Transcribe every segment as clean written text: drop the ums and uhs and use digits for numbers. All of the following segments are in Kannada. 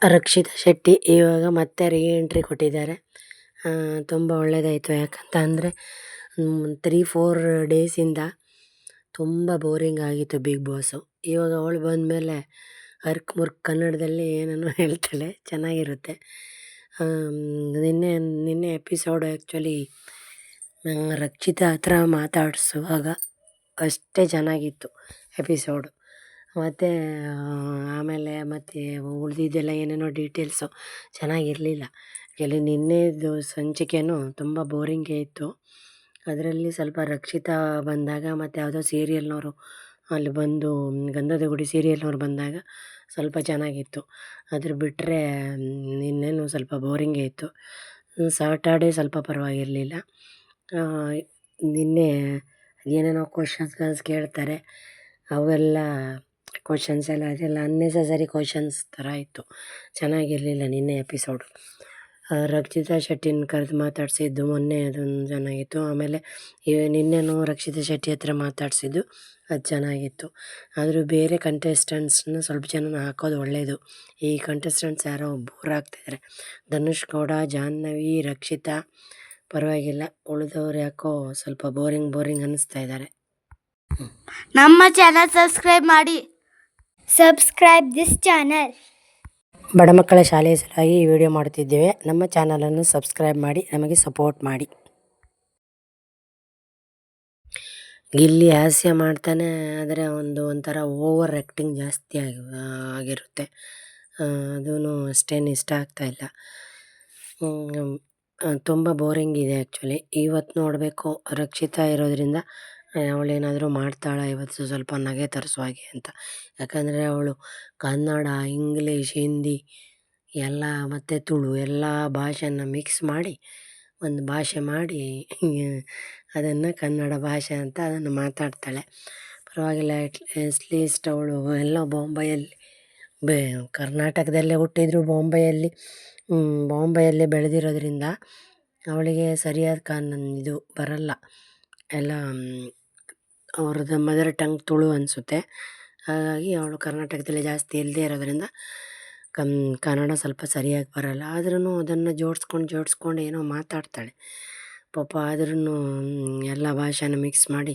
ರಕ್ಷಿತಾ ಶೆಟ್ಟಿ ಇವಾಗ ಮತ್ತೆ ರೀಎಂಟ್ರಿ ಕೊಟ್ಟಿದ್ದಾರೆ. ತುಂಬ ಒಳ್ಳೆಯದಾಯಿತು. ಯಾಕಂತ ಅಂದರೆ 3-4 ಡೇಸಿಂದ ತುಂಬ ಬೋರಿಂಗ್ ಆಗಿತ್ತು ಬಿಗ್ ಬಾಸು. ಇವಾಗ ಅವಳು ಬಂದಮೇಲೆ ಅರ್ಕ್ ಮುರ್ಕ್ ಕನ್ನಡದಲ್ಲಿ ಏನೇನೋ ಹೇಳ್ತಾಳೆ, ಚೆನ್ನಾಗಿರುತ್ತೆ. ನಿನ್ನೆ ಎಪಿಸೋಡು ಆ್ಯಕ್ಚುಲಿ ರಕ್ಷಿತಾ ಹತ್ರ ಮಾತಾಡಿಸುವಾಗ ಅಷ್ಟೇ ಚೆನ್ನಾಗಿತ್ತು ಎಪಿಸೋಡು. ಮತ್ತು ಆಮೇಲೆ ಮತ್ತು ಉಳಿದಿದ್ದೆಲ್ಲ ಏನೇನೋ ಡೀಟೇಲ್ಸು ಚೆನ್ನಾಗಿರಲಿಲ್ಲ. ನಿನ್ನೆದು ಸಂಚಿಕೆಯೂ ತುಂಬ ಬೋರಿಂಗೇ ಇತ್ತು. ಅದರಲ್ಲಿ ಸ್ವಲ್ಪ ರಕ್ಷಿತಾ ಬಂದಾಗ ಮತ್ತು ಯಾವುದೋ ಸೀರಿಯಲ್ನವರು ಅಲ್ಲಿ ಬಂದು ಗಂಧದ ಗುಡಿ ಸೀರಿಯಲ್ನವ್ರು ಬಂದಾಗ ಸ್ವಲ್ಪ ಚೆನ್ನಾಗಿತ್ತು. ಅದ್ರ ಬಿಟ್ಟರೆ ನಿನ್ನೆನೂ ಸ್ವಲ್ಪ ಬೋರಿಂಗೇ ಇತ್ತು. ಸಾಟರ್ಡೇ ಸ್ವಲ್ಪ ಪರವಾಗಿರಲಿಲ್ಲ. ನಿನ್ನೆ ಏನೇನೋ ಕ್ವಶನ್ಸ್ ಕೇಳ್ತಾರೆ, ಅವೆಲ್ಲ ಕ್ವಶನ್ಸ್ ಎಲ್ಲ ಅದೆಲ್ಲ ಅನ್ನೆಸಸರಿ ಕ್ವಶನ್ಸ್ ಥರ ಇತ್ತು. ಚೆನ್ನಾಗಿರಲಿಲ್ಲ ನಿನ್ನೆ ಎಪಿಸೋಡು. ರಕ್ಷಿತಾ ಶೆಟ್ಟಿನ ಕರೆದು ಮಾತಾಡಿಸಿದ್ದು ಮೊನ್ನೆ ಅದೊಂದು ಚೆನ್ನಾಗಿತ್ತು. ಆಮೇಲೆ ನಿನ್ನೆನೂ ರಕ್ಷಿತಾ ಶೆಟ್ಟಿ ಹತ್ರ ಮಾತಾಡಿಸಿದ್ದು ಅದು ಚೆನ್ನಾಗಿತ್ತು. ಆದರೂ ಬೇರೆ ಕಂಟೆಸ್ಟೆಂಟ್ಸನ್ನ ಸ್ವಲ್ಪ ಜನನ ಹಾಕೋದು ಒಳ್ಳೆಯದು. ಈ ಕಂಟೆಸ್ಟೆಂಟ್ಸ್ ಯಾರೋ ಬೋರ್ ಆಗ್ತಿದ್ದಾರೆ. ಧನುಷ್ ಗೌಡ, ಜಾಹ್ನವಿ, ರಕ್ಷಿತಾ ಪರವಾಗಿಲ್ಲ. ಉಳಿದವ್ರು ಯಾಕೋ ಸ್ವಲ್ಪ ಬೋರಿಂಗ್ ಅನ್ನಿಸ್ತಾ ಇದ್ದಾರೆ. ನಮ್ಮ ಚಾನಲ್ ಸಬ್ಸ್ಕ್ರೈಬ್ ಮಾಡಿ. Subscribe this channel. ಬಡ ಮಕ್ಕಳ ಶಾಲೆಯ ಸಲುವಾಗಿ ಈ ವಿಡಿಯೋ ಮಾಡುತ್ತಿದ್ದೇವೆ. ನಮ್ಮ ಚಾನಲನ್ನು ಸಬ್ಸ್ಕ್ರೈಬ್ ಮಾಡಿ, ನಮಗೆ ಸಪೋರ್ಟ್ ಮಾಡಿ. ಗಿಲ್ಲಿ ಹಾಸ್ಯ ಮಾಡ್ತಾನೆ, ಆದರೆ ಒಂಥರ ಓವರ್ ಆ್ಯಕ್ಟಿಂಗ್ ಜಾಸ್ತಿ ಆಗಿರುತ್ತೆ. ಅದೂ ಅಷ್ಟೇನು ಇಷ್ಟ ಆಗ್ತಾಯಿಲ್ಲ. ತುಂಬ ಬೋರಿಂಗ್ ಇದೆ ಆ್ಯಕ್ಚುಲಿ. ಇವತ್ತು ನೋಡಬೇಕು, ರಕ್ಷಿತಾ ಇರೋದರಿಂದ ಅವಳೇನಾದರೂ ಮಾಡ್ತಾಳೆ ಇವತ್ತು ಸ್ವಲ್ಪ ನಗೆ ತರಿಸೋ ಹಾಗೆ ಅಂತ. ಯಾಕಂದರೆ ಅವಳು ಕನ್ನಡ, ಇಂಗ್ಲೀಷ್, ಹಿಂದಿ ಎಲ್ಲ ಮತ್ತು ತುಳು ಎಲ್ಲ ಭಾಷೆನ ಮಿಕ್ಸ್ ಮಾಡಿ ಒಂದು ಭಾಷೆ ಮಾಡಿ ಅದನ್ನು ಕನ್ನಡ ಭಾಷೆ ಅಂತ ಅದನ್ನು ಮಾತಾಡ್ತಾಳೆ. ಪರವಾಗಿಲ್ಲ. ಅಟ್ಲೀಸ್ಟ್ ಅವಳು ಎಲ್ಲೋ ಬಾಂಬೆಯಲ್ಲಿ ಕರ್ನಾಟಕದಲ್ಲೇ ಹುಟ್ಟಿದ್ರು ಬಾಂಬೆಯಲ್ಲೇ ಬೆಳೆದಿರೋದ್ರಿಂದ ಅವಳಿಗೆ ಸರಿಯಾದ ಇದು ಬರಲ್ಲ. ಎಲ್ಲ ಅವ್ರದ್ದು ಮದರ್ ಟಂಗ್ ತುಳು ಅನಿಸುತ್ತೆ. ಹಾಗಾಗಿ ಅವಳು ಕರ್ನಾಟಕದಲ್ಲಿ ಜಾಸ್ತಿ ಇಲ್ಲದೇ ಇರೋದರಿಂದ ಕನ್ನಡ ಸ್ವಲ್ಪ ಸರಿಯಾಗಿ ಬರಲ್ಲ. ಆದ್ರೂ ಅದನ್ನು ಜೋಡಿಸ್ಕೊಂಡು ಏನೋ ಮಾತಾಡ್ತಾಳೆ ಪಾಪ. ಆದ್ರೂ ಎಲ್ಲ ಭಾಷೆನ ಮಿಕ್ಸ್ ಮಾಡಿ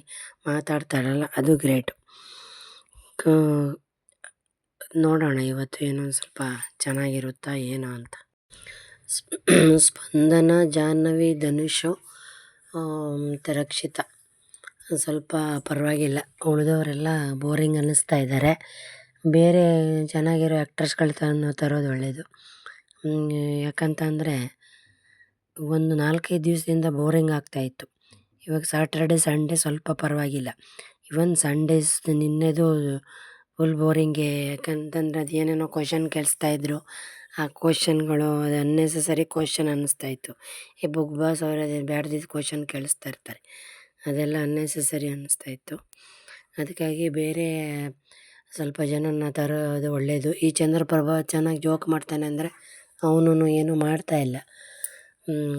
ಮಾತಾಡ್ತಾಳಲ್ಲ, ಅದು ಗ್ರೇಟು. ನೋಡೋಣ ಇವತ್ತು ಏನೋ ಸ್ವಲ್ಪ ಚೆನ್ನಾಗಿರುತ್ತಾ ಏನೋ ಅಂತ. ಸ್ಪಂದನ, ಜಾಹ್ನವಿ, ಧನುಷು ಮತ್ತು ರಕ್ಷಿತಾ ಸ್ವಲ್ಪ ಪರವಾಗಿಲ್ಲ. ಉಳಿದವರೆಲ್ಲ ಬೋರಿಂಗ್ ಅನ್ನಿಸ್ತಾ ಇದ್ದಾರೆ. ಬೇರೆ ಚೆನ್ನಾಗಿರೋ ಆ್ಯಕ್ಟರ್ಸ್ಗಳು ತರೋದು ಒಳ್ಳೆಯದು. ಯಾಕಂತಂದರೆ ಒಂದು 4-5 ದಿವಸದಿಂದ ಬೋರಿಂಗ್ ಆಗ್ತಾಯಿತ್ತು. ಇವಾಗ ಸಾಟರ್ಡೆ, ಸಂಡೇ ಸ್ವಲ್ಪ ಪರವಾಗಿಲ್ಲ. ಇವನ್ ಸಂಡೇಸ್ ನಿನ್ನೆದು ಫುಲ್ ಬೋರಿಂಗೇ. ಯಾಕಂತಂದರೆ ಅದು ಏನೇನೋ ಕ್ವಶನ್ ಕೇಳಿಸ್ತಾಯಿದ್ರು. ಆ ಕ್ವಶನ್ಗಳು ಅದು ಅನ್ನೆಸಸರಿ ಕ್ವಶನ್ ಅನ್ನಿಸ್ತಾಯಿತ್ತು. ಈ ಬಿಗ್ ಬಾಸ್ ಅವರು ಅದು ಬ್ಯಾಡ್ದಿದ್ದು ಕ್ವಶನ್ ಕೇಳಿಸ್ತಾ ಇರ್ತಾರೆ, ಅದೆಲ್ಲ ಅನ್ನೆಸಸರಿ ಅನ್ನಿಸ್ತಾಯಿತ್ತು. ಅದಕ್ಕಾಗಿ ಬೇರೆ ಸ್ವಲ್ಪ ಜನನ ತರೋದು ಒಳ್ಳೆಯದು. ಈ ಚಂದ್ರಪ್ರಭಾ ಚೆನ್ನಾಗಿ ಜೋಕ್ ಮಾಡ್ತಾನೆ ಅಂದರೆ ಅವನು ಏನೂ ಮಾಡ್ತಾಯಿಲ್ಲ.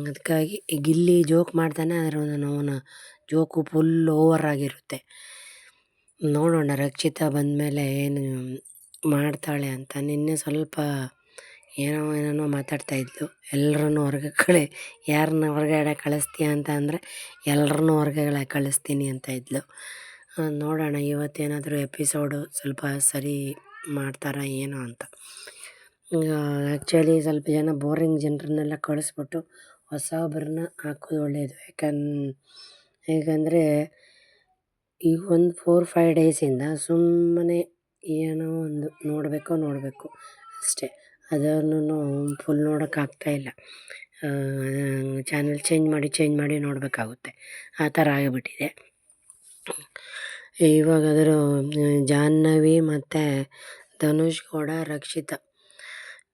ಅದಕ್ಕಾಗಿ ಗಿಲ್ಲಿ ಜೋಕ್ ಮಾಡ್ತಾನೆ, ಆದರೆ ಅವನ ಜೋಕು ಫುಲ್ ಓವರ್ ಆಗಿರುತ್ತೆ. ನೋಡೋಣ ರಕ್ಷಿತಾ ಬಂದಮೇಲೆ ಏನು ಮಾಡ್ತಾಳೆ ಅಂತ. ನಿನ್ನೆ ಸ್ವಲ್ಪ ಏನೇನೋ ಮಾತಾಡ್ತಾಯಿದ್ಲು. ಎಲ್ಲರನ್ನೂ ಯಾರನ್ನ ಹೊರಗಡೆ ಕಳಿಸ್ತೀಯ ಅಂತ ಅಂದರೆ ಎಲ್ಲರನ್ನೂ ಹೊರಗಡೆ ಕಳಿಸ್ತೀನಿ ಅಂತ ಇದ್ಲು. ನೋಡೋಣ ಇವತ್ತೇನಾದರೂ ಎಪಿಸೋಡು ಸ್ವಲ್ಪ ಸರಿ ಮಾಡ್ತಾರಾ ಏನೋ ಅಂತ. ಆ್ಯಕ್ಚುಲಿ ಸ್ವಲ್ಪ ಜನ ಬೋರಿಂಗ್ ಜನರನ್ನೆಲ್ಲ ಕಳಿಸ್ಬಿಟ್ಟು ಹೊಸಬ್ರನ್ನ ಹಾಕೋದು ಒಳ್ಳೆಯದು. ಹೇಗಂದರೆ ಈಗ ಒಂದು 4-5 ಡೇಸಿಂದ ಸುಮ್ಮನೆ ಏನೋ ಒಂದು ನೋಡಬೇಕು ಅಷ್ಟೇ. ಅದನ್ನು ಫುಲ್ ನೋಡೋಕ್ಕಾಗ್ತಾಯಿಲ್ಲ. ಚಾನಲ್ ಚೇಂಜ್ ಮಾಡಿ ನೋಡಬೇಕಾಗುತ್ತೆ. ಆ ಥರ ಆಗಿಬಿಟ್ಟಿದೆ. ಇವಾಗಾದರೂ ಜಾಹ್ನವಿ ಮತ್ತು ಧನುಷ್ ಗೌಡ, ರಕ್ಷಿತಾ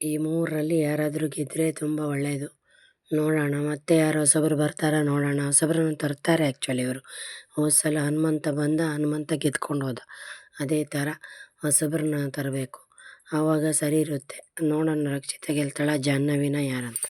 ಈ 3ರಲ್ಲಿ ಯಾರಾದರೂ ಗೆದ್ದರೆ ತುಂಬ ಒಳ್ಳೆಯದು. ನೋಡೋಣ ಮತ್ತೆ ಯಾರು ಹೊಸಬರು ಬರ್ತಾರಾ ನೋಡೋಣ. ಹೊಸಬ್ರನ್ನು ತರ್ತಾರೆ ಆ್ಯಕ್ಚುಲಿ ಇವರು. ಹೋದ ಸಲ ಹನುಮಂತ ಗೆದ್ಕೊಂಡು ಹೋದ. ಅದೇ ಥರ ಹೊಸಬ್ರನ್ನ ತರಬೇಕು, ಆವಾಗ ಸರಿ ಇರುತ್ತೆ. ನೋಡೋಣ ರಕ್ಷಿತಾ ಗೆಲ್ತಾಳ, ಜಾಹ್ನವಿನ ಯಾರಂತ.